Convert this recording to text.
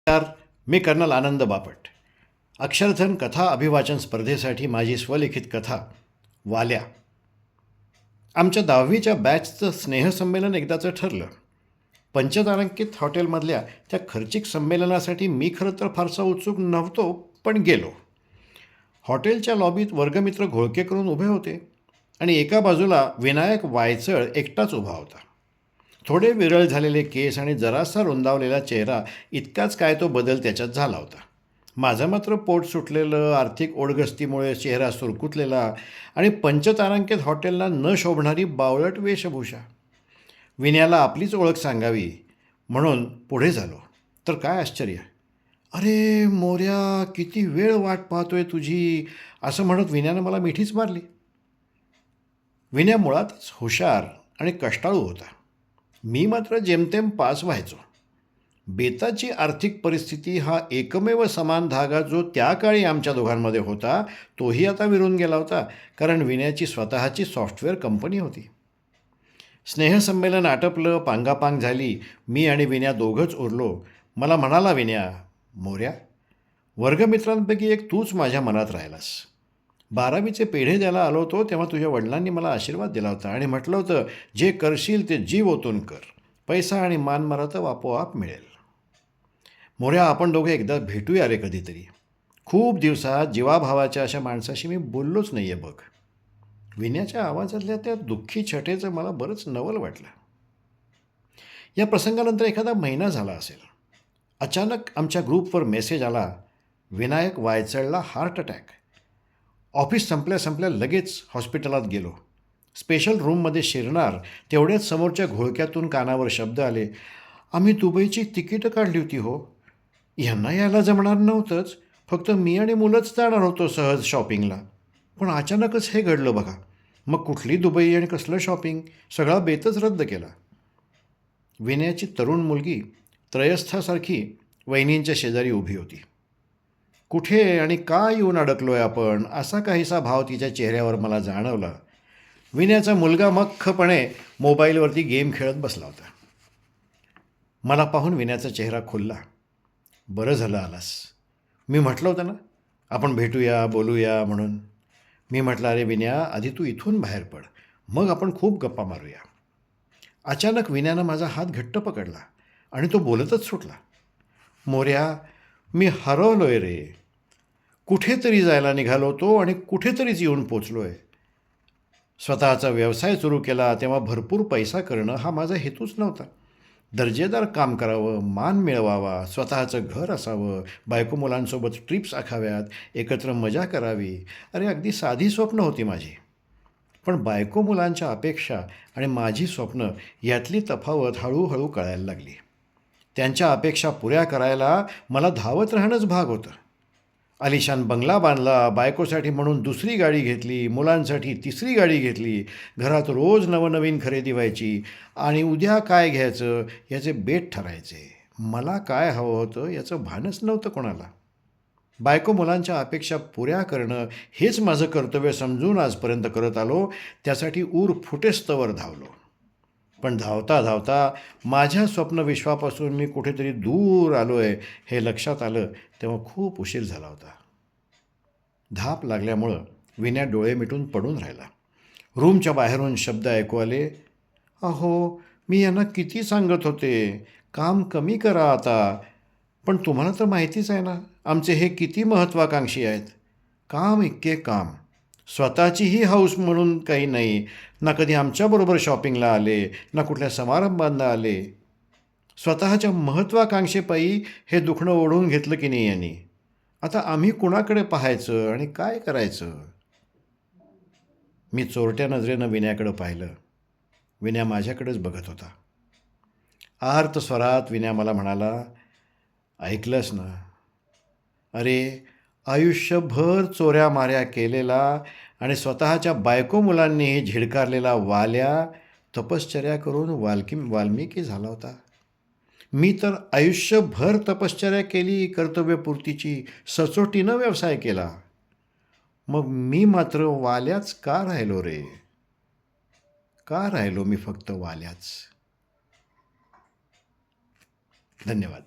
नमस्कार. मी कर्नल आनंद बापट. अक्षरधन कथा अभिवाचन स्पर्धेसाठी माझी स्वलिखित कथा वाल्या. आमच्या 10वीच्या बॅचचं स्नेहसंमेलन एकदाचं ठरलं. पंचतारांकित हॉटेलमधल्या त्या खर्चिक संमेलनासाठी मी खरं तर फारसा उत्सुक नव्हतो, पण गेलो. हॉटेलच्या लॉबीत वर्गमित्र घोळके करून उभे होते आणि एका बाजूला विनायक वायचळ एकटाच उभा होता. थोडे विरळ झालेले केस आणि जरासा रुंदावलेला चेहरा, इतकाच काय तो बदल त्याच्यात झाला होता. माझं मात्र पोट सुटलेलं, आर्थिक ओढगस्तीमुळे चेहरा सुरकुतलेला आणि पंचतारांकित हॉटेलला न शोभणारी बावळट वेशभूषा. विनयाला आपलीच ओळख सांगावी म्हणून पुढे झालो तर काय आश्चर्य. "अरे मोर्या, किती वेळ वाट पाहतोय तुझी," असं म्हणत विनयानं मला मिठीच मारली. विनया मुळातच हुशार आणि कष्टाळू होता. मी मात्र जेमतेम पास व्हायचो. बेताची आर्थिक परिस्थिती हा एकमेव समान धागा जो त्या काळी आमच्या दोघांमध्ये होता, तोही आता विरून गेला होता, कारण विनयाची स्वतःची सॉफ्टवेअर कंपनी होती. स्नेहसंमेलन आटपलं, पांगापांग झाली. मी आणि विनया दोघंच उरलो. मला म्हणाला विनया, "मोर्या, वर्गमित्रांपैकी एक तूच माझ्या मनात राहिलास. 12वीचे पेढे द्यायला आलो होतो तेव्हा तुझ्या वडिलांनी मला आशीर्वाद दिला होता आणि म्हटलं होतं, जे करशील ते जीव ओतून कर. पैसा आणि मान मला तर आपोआप मिळेल. मोर्या, आपण दोघे एकदा भेटूया रे कधीतरी. खूप दिवसात जीवाभावाच्या अशा माणसाशी मी बोललोच नाही आहे बघ." विनयाच्या आवाजातल्या त्या दुःखी छटेचं मला बरंच नवल वाटलं. या प्रसंगानंतर एखादा महिना झाला असेल. अचानक आमच्या ग्रुपवर मेसेज आला, विनायक वायचळला हार्ट अटॅक. ऑफिस संपल्या संपल्या लगेच हॉस्पिटलात गेलो. स्पेशल रूममध्ये शिरणार तेवढ्याच समोरच्या घोळक्यातून कानावर शब्द आले, "आम्ही दुबईची तिकीटं काढली होती हो. ह्यांना यायला जमणार नव्हतंच, फक्त मी आणि मुलंच जाणार होतो सहज शॉपिंगला. पण अचानकच हे घडलं बघा. मग कुठली दुबई आणि कसलं शॉपिंग, सगळा बेतच रद्द केला." विनयाची तरुण मुलगी त्रयस्थासारखी वहिनींच्या शेजारी उभी होती. कुठे आणि का येऊन अडकलोय आपण, असा काहीसा भाव तिच्या चेहऱ्यावर मला जाणवला. विनयाचा मुलगा मख्खपणे मोबाईलवरती गेम खेळत बसला होता. मला पाहून विनयाचा चेहरा खुलला. "बरं झालं आलास. मी म्हटलं होतं ना, आपण भेटूया, बोलूया म्हणून." मी म्हटलं, "अरे विनया, आधी तू इथून बाहेर पड, मग आपण खूप गप्पा मारूया." अचानक विनयानं माझा हात घट्ट पकडला आणि तो बोलतच सुटला, "मोर्या, मी हरवलोय रे. कुठेतरी जायला निघालो होतो आणि कुठेतरीच येऊन पोचलोय. स्वतःचा व्यवसाय सुरू केला तेव्हा भरपूर पैसा करणं हा माझा हेतूच नव्हता. दर्जेदार काम करावं, मान मिळवावा, स्वतःचं घर असावं, बायको मुलांसोबत ट्रिप्स आखाव्यात, एकत्र मजा करावी. अरे अगदी साधी स्वप्न होती माझी. पण बायको मुलांच्या अपेक्षा आणि माझी स्वप्न यातली तफावत हळूहळू कळायला लागली. त्यांच्या अपेक्षा पुऱ्या करायला मला धावत राहणंच भाग होतं. आलिशान बंगला बांधला, बायकोसाठी म्हणून दुसरी गाडी घेतली, मुलांसाठी तिसरी गाडी घेतली, घरात रोज नवनवीन खरेदी व्हायची आणि उद्या काय घ्यायचं याचे बेट ठरायचे. मला काय हवं होतं याचं भानच नव्हतं कोणाला. बायको मुलांच्या अपेक्षा पुऱ्या करणं हेच माझं कर्तव्य समजून आजपर्यंत करत आलो. त्यासाठी ऊर फुटेस्तवर धावलो. पण धावता धावता माझ्या स्वप्नविश्वापासून मी कुठेतरी दूर आलो आहे हे लक्षात आलं तेव्हा खूप उशीर झाला होता. धाप लागल्यामुळं विनया डोळे मिटून पडून राहिला. रूमच्या बाहेरून शब्द ऐकू आले, "अहो, मी यांना किती सांगत होते, काम कमी करा आता. पण तुम्हाला तर माहितीच आहे ना, आमचे हे किती महत्त्वाकांक्षी आहेत. काम इतके काम. स्वतःचीही हौस म्हणून काही नाही. ना कधी आमच्याबरोबर शॉपिंगला आले, ना कुठल्या समारंभांना आले. स्वतःच्या महत्त्वाकांक्षेपायी हे दुखणं ओढून घेतलं की नाही यांनी. आता आम्ही कुणाकडे पाहायचं आणि काय करायचं?" मी चोरट्या नजरेनं विनयाकडं पाहिलं. विनया माझ्याकडेच बघत होता. आर्त स्वरात विनया मला म्हणाला, "ऐकलंस ना? अरे, आयुष्यभर चोऱ्या माऱ्या केलेला आणि स्वतःच्या बायको मुलांनीही झिडकारलेला वाल्या तपश्चर्या करून वाल्मिकी झाला होता. मी तर आयुष्यभर तपश्चर्या केली, कर्तव्यपूर्तीची, सचोटीनं व्यवसाय केला. मग मी मात्र वाल्याच का राहिलो रे? का राहिलो मी फक्त वाल्याच?" धन्यवाद.